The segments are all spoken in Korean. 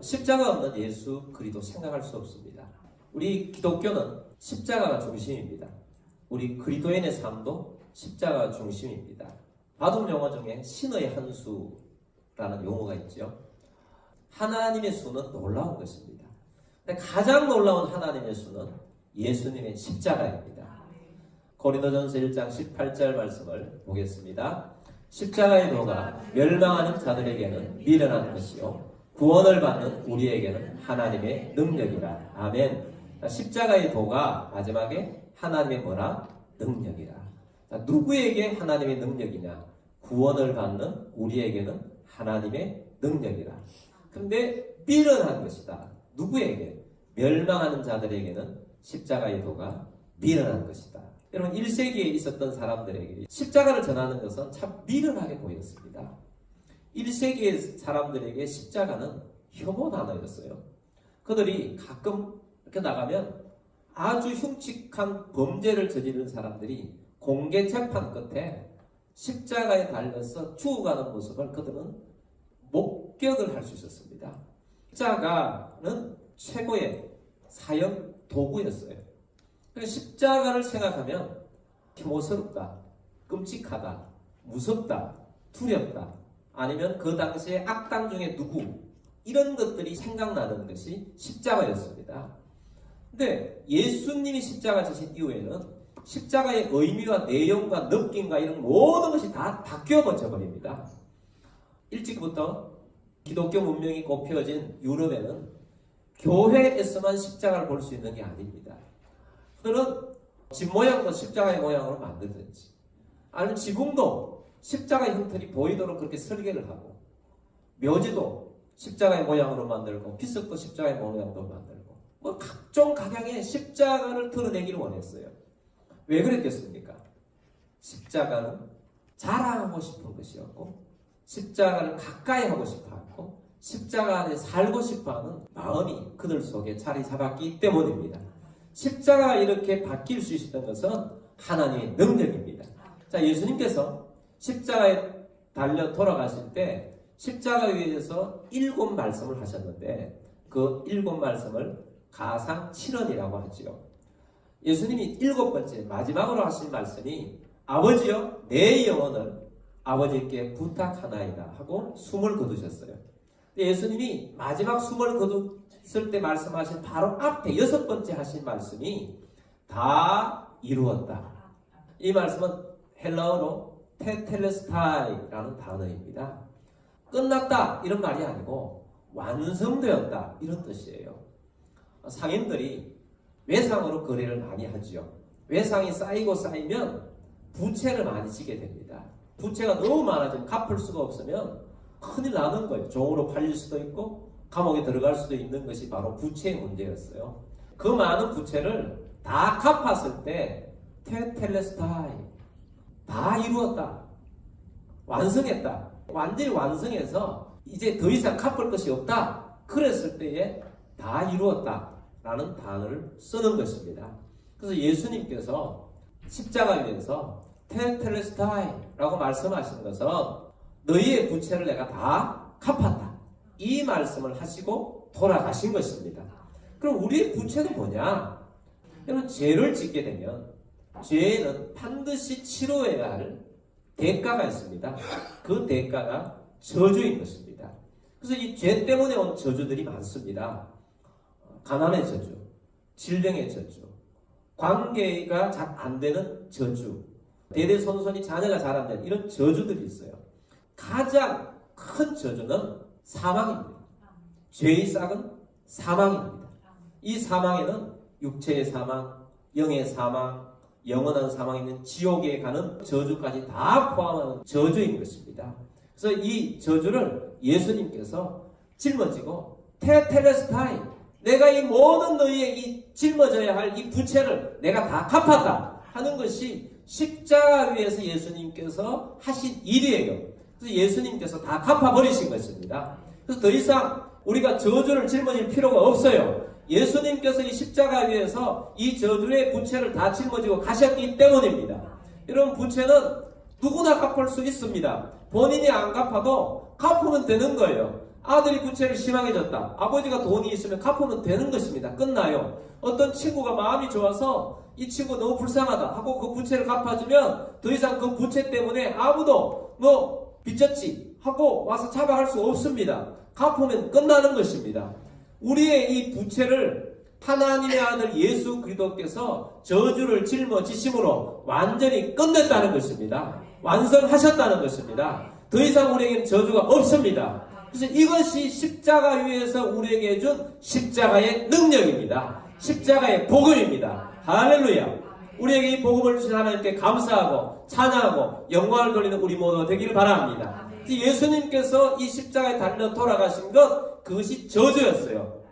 십자가 없는 예수 그리스도 생각할 수 없습니다. 우리 기독교는 십자가가 중심입니다. 우리 그리스도인의 삶도 십자가가 중심입니다. 바둑 용어 중에 신의 한 수라는 용어가 있죠. 하나님의 수는 놀라운 것입니다. 근데 가장 놀라운 하나님의 수는 예수님의 십자가입니다. 고린도전서 1장 18절 말씀을 보겠습니다. 십자가의 도가 멸망하는 자들에게는 미련한 것이요 구원을 받는 우리에게는 하나님의 능력이라. 아멘. 십자가의 도가 마지막에 하나님의 뭐라? 능력이라. 누구에게 하나님의 능력이냐? 구원을 받는 우리에게는 하나님의 능력이라. 근데 미련한 것이다. 누구에게? 멸망하는 자들에게는 십자가의 도가 미련한 것이다. 여러분 1세기에 있었던 사람들에게 십자가를 전하는 것은 참 미련하게 보였습니다. 1세기의 사람들에게 십자가는 혐오 단어였어요. 그들이 가끔 이렇게 나가면 아주 흉측한 범죄를 저지른 사람들이 공개 재판 끝에 십자가에 달려서 죽어가는 모습을 그들은 목격을 할 수 있었습니다. 십자가는 최고의 사형 도구였어요. 십자가를 생각하면 혐오스럽다, 끔찍하다, 무섭다, 두렵다, 아니면 그 당시에 악당 중에 누구, 이런 것들이 생각나는 것이 십자가였습니다. 근데 예수님이 십자가 지신 이후에는 십자가의 의미와 내용과 느낌과 이런 모든 것이 다 바뀌어 버려버립니다. 일찍부터 기독교 문명이 꼽혀진 유럽에는 교회에서만 십자가를 볼 수 있는 게 아닙니다. 그들은 집 모양도 십자가의 모양으로 만들든지, 아니면 지붕도 십자가의 형태이 보이도록 그렇게 설계를 하고, 묘지도 십자가의 모양으로 만들고, 비석도 십자가의 모양으로 만들고, 뭐 각종 각양의 십자가를 드러내기를 원했어요. 왜 그랬겠습니까? 십자가는 자랑하고 싶은 것이었고, 십자가를 가까이 하고 싶어 하고, 십자가 안에 살고 싶어 하는 마음이 그들 속에 자리 잡았기 때문입니다. 십자가가 이렇게 바뀔 수 있었던 것은 하나님의 능력입니다. 자, 예수님께서 십자가에 달려 돌아가실 때 십자가 위에서 7 말씀을 하셨는데 그 7 말씀을 가상 7언이라고 하지요. 예수님이 7번째 마지막으로 하신 말씀이 아버지여 내 영혼을 아버지께 부탁하나이다 하고 숨을 거두셨어요. 예수님이 마지막 숨을 거뒀을 때 말씀하신 바로 앞에 6번째 하신 말씀이 다 이루었다. 이 말씀은 헬라어로 테텔레스타이라는 단어입니다. 끝났다 이런 말이 아니고 완성되었다 이런 뜻이에요. 상인들이 외상으로 거래를 많이 하죠. 외상이 쌓이고 쌓이면 부채를 많이 지게 됩니다. 부채가 너무 많아지면 갚을 수가 없으면 큰일 나는 거예요. 종으로 팔릴 수도 있고 감옥에 들어갈 수도 있는 것이 바로 부채의 문제였어요. 그 많은 부채를 다 갚았을 때 테텔레스타이 다 이루었다. 완성했다. 완전히 완성해서 이제 더 이상 갚을 것이 없다. 그랬을 때에 다 이루었다 라는 단어를 쓰는 것입니다. 그래서 예수님께서 십자가 위에서 테텔레스타이 라고 말씀하시는 것은 너희의 부채를 내가 다 갚았다. 이 말씀을 하시고 돌아가신 것입니다. 그럼 우리의 부채는 뭐냐? 여러분 죄를 짓게 되면 죄는 반드시 치러야 할 대가가 있습니다. 그 대가가 저주인 것입니다. 그래서 이 죄 때문에 온 저주들이 많습니다. 가난의 저주, 질병의 저주, 관계가 잘 안 되는 저주, 대대손손이 자녀가 잘 안 되는 이런 저주들이 있어요. 가장 큰 저주는 사망입니다. 죄의 싹은 사망입니다. 이 사망에는 육체의 사망, 영의 사망, 영원한 사망에 있는 지옥에 가는 저주까지 다 포함하는 저주인 것입니다. 그래서 이 저주를 예수님께서 짊어지고 테텔레스타이 내가 이 모든 너희의 이 짊어져야 할 이 부채를 내가 다 갚았다 하는 것이 십자가 위에서 예수님께서 하신 일이에요. 그래서 예수님께서 다 갚아버리신 것입니다. 그래서 더 이상 우리가 저주를 짊어질 필요가 없어요. 예수님께서 이 십자가 위에서 이 저주의 부채를 다 짊어지고 가셨기 때문입니다. 여러분 부채는 누구나 갚을 수 있습니다. 본인이 안 갚아도 갚으면 되는 거예요. 아들이 부채를 심하게 졌다. 아버지가 돈이 있으면 갚으면 되는 것입니다. 끝나요. 어떤 친구가 마음이 좋아서 이 친구 너무 불쌍하다 하고 그 부채를 갚아주면 더 이상 그 부채 때문에 아무도 너 빚졌지 하고 와서 잡아갈 수 없습니다. 갚으면 끝나는 것입니다. 우리의 이 부채를 하나님의 아들 예수 그리스도께서 저주를 짊어지심으로 완전히 끝냈다는 것입니다. 완성하셨다는 것입니다. 더 이상 우리에게는 저주가 없습니다. 그래서 이것이 십자가 위에서 우리에게 준 십자가의 능력입니다. 십자가의 복음입니다. 할렐루야. 우리에게 이 복음을 주신 하나님께 감사하고 찬양하고 영광을 돌리는 우리 모두가 되기를 바랍니다. 예수님께서 이 십자가에 달려 돌아가신 것, 그것이 저주였어요.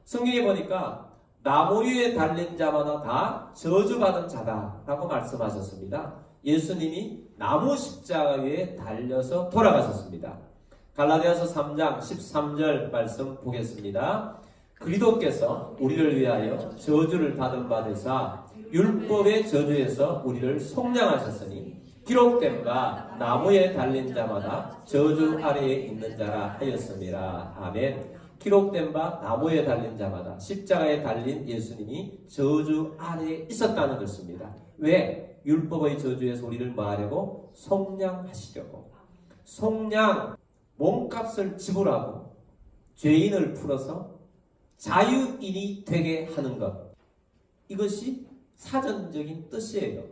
성경에 보니까 나무 위에 달린 자마다 다 저주받은 자다라고 말씀하셨습니다. 예수님이 나무 십자가 위에 달려서 돌아가셨습니다. 갈라디아서 3장 13절 말씀 보겠습니다. 그리스도께서 우리를 위하여 저주를 받은 바 되사 율법의 저주에서 우리를 속량하셨으니 기록된 바 나무에 달린 자마다 저주 아래에 있는 자라 하였습니다. 아멘. 기록된 바 나무에 달린 자마다, 십자가에 달린 예수님이 저주 아래에 있었다는 것입니다. 왜? 율법의 저주에서 우리를 뭐하려고? 속량하시려고. 속량, 몸값을 지불하고 죄인을 풀어서 자유인이 되게 하는 것, 이것이 사전적인 뜻이에요.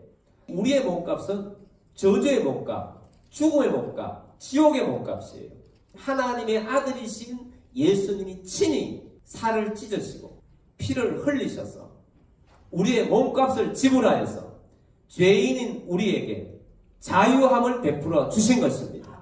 우리의 몸값은 저주의 몸값, 죽음의 몸값, 지옥의 몸값이에요. 하나님의 아들이신 예수님이 친히 살을 찢으시고 피를 흘리셔서 우리의 몸값을 지불하여서 죄인인 우리에게 자유함을 베풀어 주신 것입니다.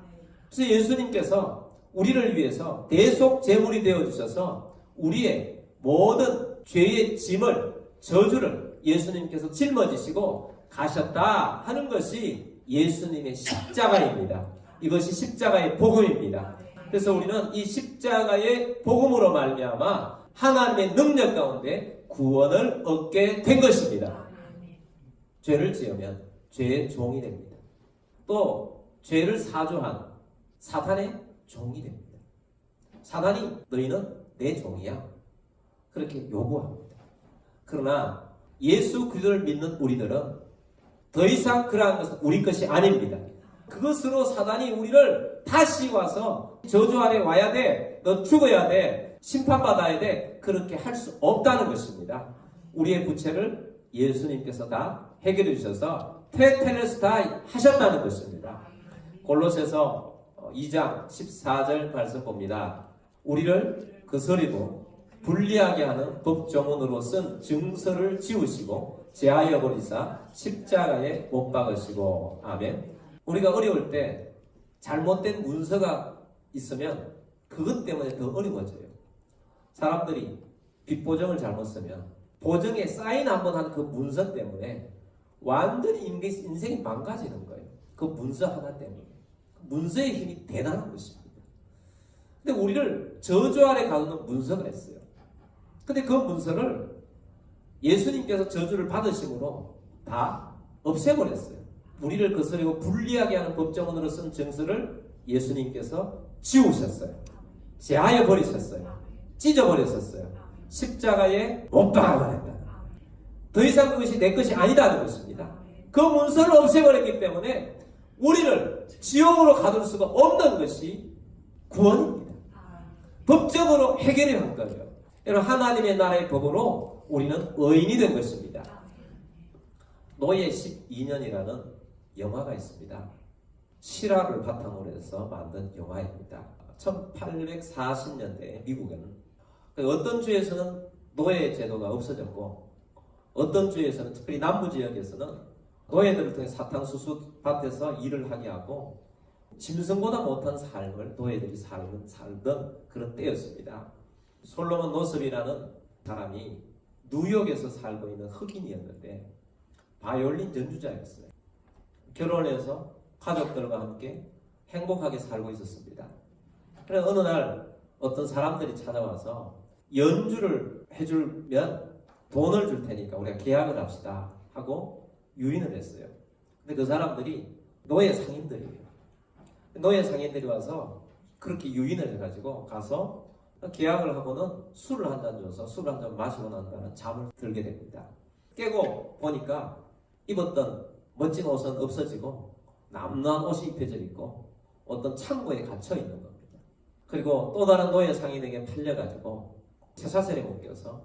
그래서 예수님께서 우리를 위해서 대속 제물이 되어 주셔서 우리의 모든 죄의 짐을, 저주를 예수님께서 짊어지시고 가셨다 하는 것이 예수님의 십자가입니다. 이것이 십자가의 복음입니다. 그래서 우리는 이 십자가의 복음으로 말미암아 하나님의 능력 가운데 구원을 얻게 된 것입니다. 죄를 지으면 죄의 종이 됩니다. 또 죄를 사주한 사탄의 종이 됩니다. 사탄이 너희는 내 종이야, 그렇게 요구합니다. 그러나 예수 그리스도를 믿는 우리들은 더 이상 그러한 것은 우리 것이 아닙니다. 그것으로 사단이 우리를 다시 와서 저주 아래 와야 돼, 너 죽어야 돼, 심판받아야 돼, 그렇게 할 수 없다는 것입니다. 우리의 부채를 예수님께서 다 해결해 주셔서 테텔레스타이 하셨다는 것입니다. 골로새서 2장 14절 말씀 봅니다. 우리를 거스리고 불리하게 하는 법조문으로 쓴 증서를 지우시고 제하여 버리사 십자가에 못 박으시고. 아멘. 우리가 어려울 때 잘못된 문서가 있으면 그것 때문에 더 어려워져요. 사람들이 빚보증을 잘못 쓰면 보증에 사인 한번 한 그 문서 때문에 완전히 인생이 망가지는 거예요. 그 문서 하나 때문에. 문서의 힘이 대단한 것입니다. 근데 우리를 저주 아래 가두는 문서가 있어요. 근데 그 문서를 예수님께서 저주를 받으심으로 다 없애버렸어요. 우리를 거스리고 불리하게 하는 법정원으로 쓴 증서를 예수님께서 지우셨어요. 제하여 버리셨어요. 찢어버렸었어요. 십자가에 못 박아버렸다. 더 이상 그것이 내 것이 아니다는 것입니다. 그 문서를 없애버렸기 때문에 우리를 지옥으로 가둘 수가 없는 것이 구원입니다. 법적으로 해결해야 할 거예요. 여러분, 하나님의 나라의 법으로 우리는 의인이 된 것입니다. 노예 12년이라는 영화가 있습니다. 실화를 바탕으로 해서 만든 영화입니다. 1840년대 미국에는 어떤 주에서는 노예 제도가 없어졌고 어떤 주에서는, 특별히 남부 지역에서는 노예들을 통해 사탕수수 밭에서 일을 하게 하고 짐승보다 못한 삶을 노예들이 살던 그런 때였습니다. 솔로몬 노섭이라는 사람이 뉴욕에서 살고 있는 흑인이었는데 바이올린 연주자였어요. 결혼해서 가족들과 함께 행복하게 살고 있었습니다. 그래서 어느 날 어떤 사람들이 찾아와서 연주를 해주면 돈을 줄 테니까 우리가 계약을 합시다 하고 유인을 했어요. 근데 그 사람들이 노예 상인들이에요. 노예 상인들이 와서 그렇게 유인을 해가지고 가서 계약을 하고는 술을 한 잔 줘서 술을 한 잔 마시고 난 다음에 잠을 들게 됩니다. 깨고 보니까 입었던 멋진 옷은 없어지고 남루한 옷이 입혀져 있고 어떤 창고에 갇혀 있는 겁니다. 그리고 또 다른 노예 상인에게 팔려가지고 쇠사슬에 묶여서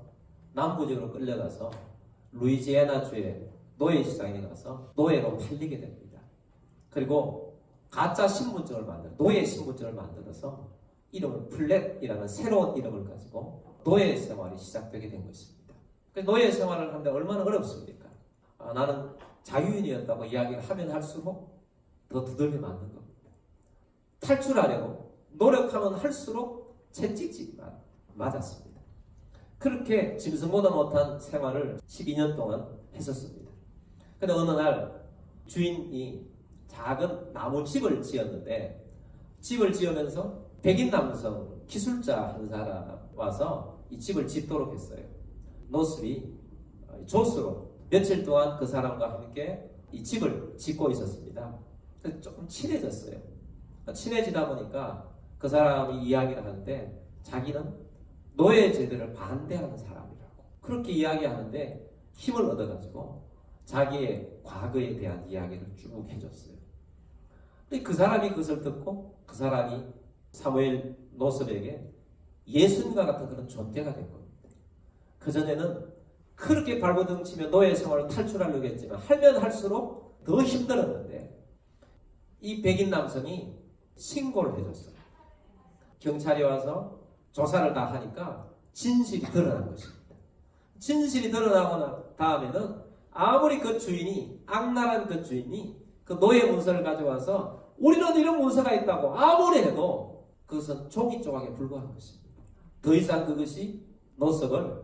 남부지로 끌려가서 루이지애나주의 노예 시장에 가서 노예로 팔리게 됩니다. 그리고 가짜 신분증을 노예 신분증을 만들어서 이름을 플랫이라는 새로운 이름을 가지고 노예 생활이 시작되게 된 것입니다. 노예 생활을 하는데 얼마나 어렵습니까? 나는 자유인이었다고 이야기를 하면 할수록 더 두들겨 맞는 겁니다. 탈출하려고 노력하면 할수록 채찍질 맞았습니다. 그렇게 짐승보다 못한 생활을 12년 동안 했었습니다. 그런데 어느 날 주인이 작은 나무집을 지었는데 집을 지으면서 백인 남성 기술자 한 사람 와서 이 집을 짓도록 했어요. 노스비 조수로 며칠 동안 그 사람과 함께 이 집을 짓고 있었습니다. 그래서 조금 친해졌어요. 친해지다 보니까 그 사람이 이야기를 하는데 자기는 노예 제도를 반대하는 사람이라고 그렇게 이야기하는데 힘을 얻어가지고 자기의 과거에 대한 이야기를 쭉 해줬어요. 근데 그 사람이 그것을 듣고 그 사람이 사무엘 노섭에게 예수님과 같은 그런 존재가 된 겁니다. 그전에는 그렇게 발버둥치며 노예 생활을 탈출하려고 했지만 하면 할수록 더 힘들었는데 이 백인 남성이 신고를 해줬어요. 경찰이 와서 조사를 다 하니까 진실이 드러난 것입니다. 진실이 드러나고 난 다음에는 아무리 그 주인이 악랄한 그 주인이 그 노예 문서를 가져와서 우리는 이런 문서가 있다고 아무리 해도 그것은 종이 조각에 불과한 것입니다. 더 이상 그것이 노석을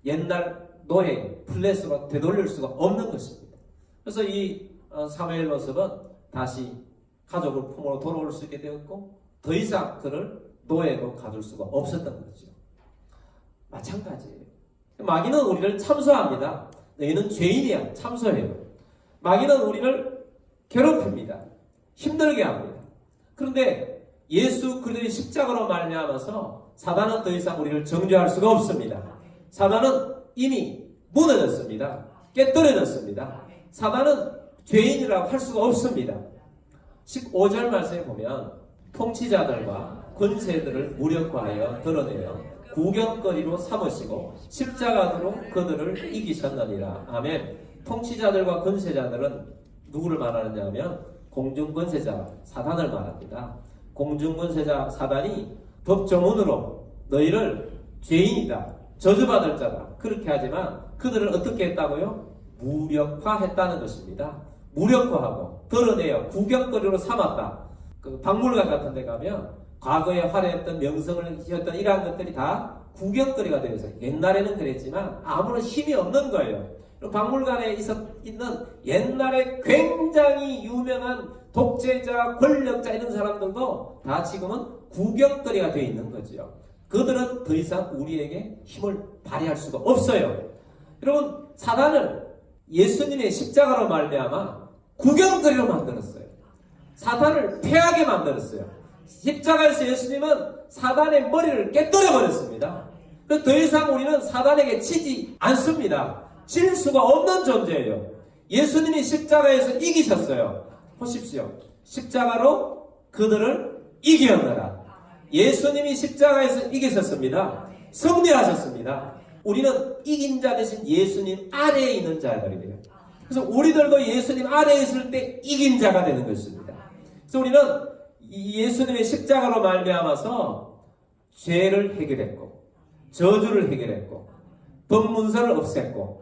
옛날 노예 플랫으로 되돌릴 수가 없는 것입니다. 그래서 이 사무엘 노석은 다시 가족을 품으로 돌아올 수 있게 되었고 더 이상 그를 노예로 가둘 수가 없었던 거죠. 마찬가지예요. 마귀는 우리를 참소합니다. 너희는 죄인이야. 참소해요. 마귀는 우리를 괴롭힙니다. 힘들게 합니다. 그런데 예수 그리스도의 십자가로 말미암아서 사단은 더 이상 우리를 정죄할 수가 없습니다. 사단은 이미 무너졌습니다. 깨뜨려졌습니다. 사단은 죄인이라고 할 수가 없습니다. 15절 말씀에 보면 통치자들과 권세들을 무력화하여 드러내어 구경거리로 삼으시고 십자가로 그들을 이기셨느니라. 아멘. 통치자들과 권세자들은 누구를 말하느냐 하면 공중권세자 사단을 말합니다. 공중권세자 사단이 법조문으로 너희를 죄인이다, 저주받을 자다 그렇게 하지만 그들을 어떻게 했다고요? 무력화했다는 것입니다. 무력화하고 드러내어 구경거리로 삼았다. 그 박물관 같은 데 가면 과거에 화려했던 명성을 지었던 이러한 것들이 다 구경거리가 되어서 옛날에는 그랬지만 아무런 힘이 없는 거예요. 박물관에 있는 옛날에 굉장히 유명한 독재자, 권력자 이런 사람들도 다 지금은 구경거리가 되어 있는 거죠. 그들은 더 이상 우리에게 힘을 발휘할 수가 없어요. 여러분, 사단을 예수님의 십자가로 말미암아 구경거리로 만들었어요. 사단을 패하게 만들었어요. 십자가에서 예수님은 사단의 머리를 깨뜨려 버렸습니다. 그래서 더 이상 우리는 사단에게 치지 않습니다. 질 수가 없는 존재예요. 예수님이 십자가에서 이기셨어요. 보십시오. 십자가로 그들을 이기었느라. 예수님이 십자가에서 이기셨습니다. 승리하셨습니다. 우리는 이긴 자 대신 예수님 아래에 있는 자들이에요. 그래서 우리들도 예수님 아래에 있을 때 이긴 자가 되는 것입니다. 그래서 우리는 예수님의 십자가로 말미암아서 죄를 해결했고 저주를 해결했고 법문서를 없앴고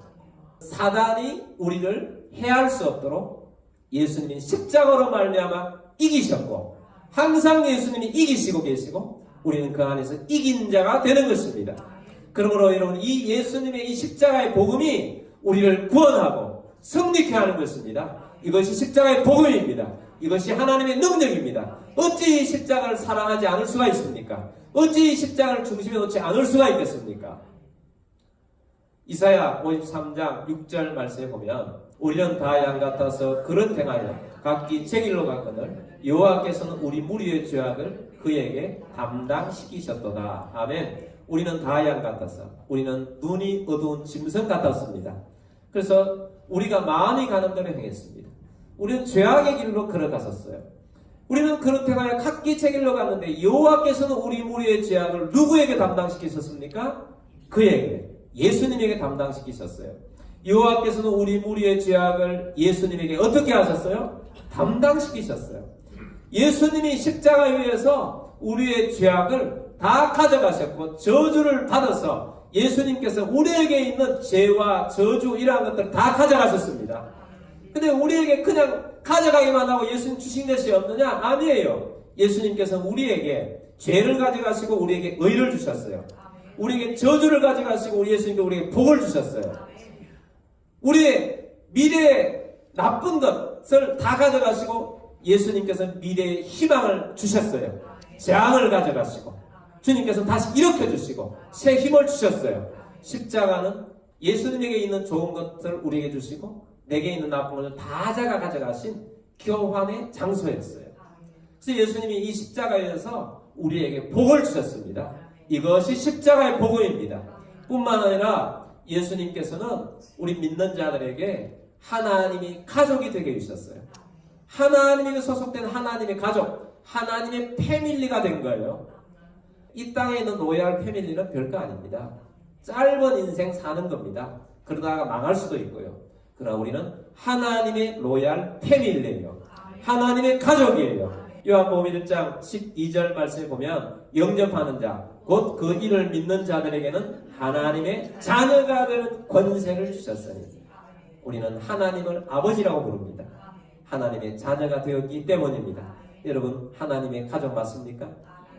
사단이 우리를 해할 수 없도록 예수님이 십자가로 말미암아 이기셨고 항상 예수님이 이기시고 계시고 우리는 그 안에서 이긴 자가 되는 것입니다. 그러므로 여러분 이 예수님의 이 십자가의 복음이 우리를 구원하고 승리케 하는 것입니다. 이것이 십자가의 복음입니다. 이것이 하나님의 능력입니다. 어찌 십자가를 사랑하지 않을 수가 있습니까? 어찌 십자가를 중심에 놓지 않을 수가 있겠습니까? 이사야 53장 6절 말씀에 보면 우리는 다 양 같아서 그릇 행하여 각기 제 길로 갔거늘 여호와께서는 우리 무리의 죄악을 그에게 담당시키셨도다. 아멘. 우리는 다양 같아서 우리는 눈이 어두운 짐승 같았습니다. 그래서 우리가 마음이 가는 대로 행했습니다. 우리는 죄악의 길로 걸어갔었어요. 우리는 그렇게 가야 각기 길로 갔는데 여호와께서는 우리 무리의 죄악을 누구에게 담당시키셨습니까? 그에게, 예수님에게 담당시키셨어요. 여호와께서는 우리 무리의 죄악을 예수님에게 어떻게 하셨어요? 담당시키셨어요. 예수님이 십자가 위에서 우리의 죄악을 다 가져가셨고 저주를 받아서 예수님께서 우리에게 있는 죄와 저주 이러한 것들을 다 가져가셨습니다. 근데 우리에게 그냥 가져가기만 하고 예수님 주신 것이 없느냐? 아니에요. 예수님께서 우리에게 죄를 가져가시고 우리에게 의를 주셨어요. 우리에게 저주를 가져가시고 우리 예수님께 우리에게 복을 주셨어요. 우리의 미래의 나쁜 것을 다 가져가시고 예수님께서 미래의 희망을 주셨어요. 재앙을 가져가시고 주님께서 다시 일으켜주시고 새 힘을 주셨어요. 십자가는 예수님에게 있는 좋은 것을 우리에게 주시고 내게 있는 나쁜 것을 다 가져가신 교환의 장소였어요. 그래서 예수님이 이 십자가에서 우리에게 복을 주셨습니다. 이것이 십자가의 복음입니다. 뿐만 아니라 예수님께서는 우리 믿는 자들에게 하나님이 가족이 되게 해주셨어요. 하나님에게 소속된 하나님의 가족, 하나님의 패밀리가 된 거예요. 이 땅에 있는 로얄 패밀리는 별거 아닙니다. 짧은 인생 사는 겁니다. 그러다가 망할 수도 있고요. 그러나 우리는 하나님의 로얄 패밀리예요. 하나님의 가족이에요. 요한복음 1장 12절 말씀에 보면 영접하는 자, 곧 그 이를 믿는 자들에게는 하나님의 자녀가 되는 권세를 주셨으니 우리는 하나님을 아버지라고 부릅니다. 하나님의 자녀가 되었기 때문입니다. 여러분 하나님의 가족 맞습니까?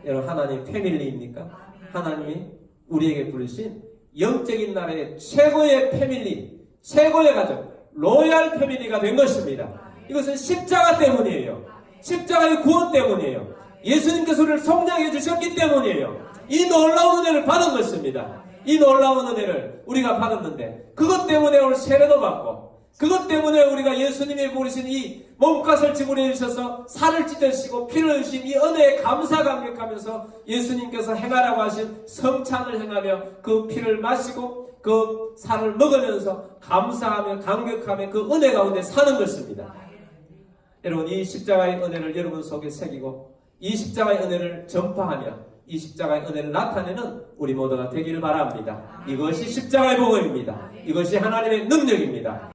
여러분 하나님의 패밀리입니까? 하나님이 우리에게 부르신 영적인 나라의 최고의 패밀리, 최고의 가족, 로얄 패밀리가 된 것입니다. 이것은 십자가 때문이에요. 십자가의 구원 때문이에요. 예수님께서 우리를 성장해 주셨기 때문이에요. 이 놀라운 은혜를 받은 것입니다. 이 놀라운 은혜를 우리가 받았는데 그것 때문에 오늘 세례도 받고 그것 때문에 우리가 예수님이 부르신 이 몸값을 지불해 주셔서 살을 찢으시고 피를 흘리신 이 은혜에 감사 감격하면서 예수님께서 행하라고 하신 성찬을 행하며 그 피를 마시고 그 살을 먹으면서 감사하며 감격하며 그 은혜 가운데 사는 것입니다. 여러분 이 십자가의 은혜를 여러분 속에 새기고 이 십자가의 은혜를 전파하며 이 십자가의 은혜를 나타내는 우리 모두가 되기를 바랍니다. 이것이 십자가의 복음입니다. 이것이 하나님의 능력입니다.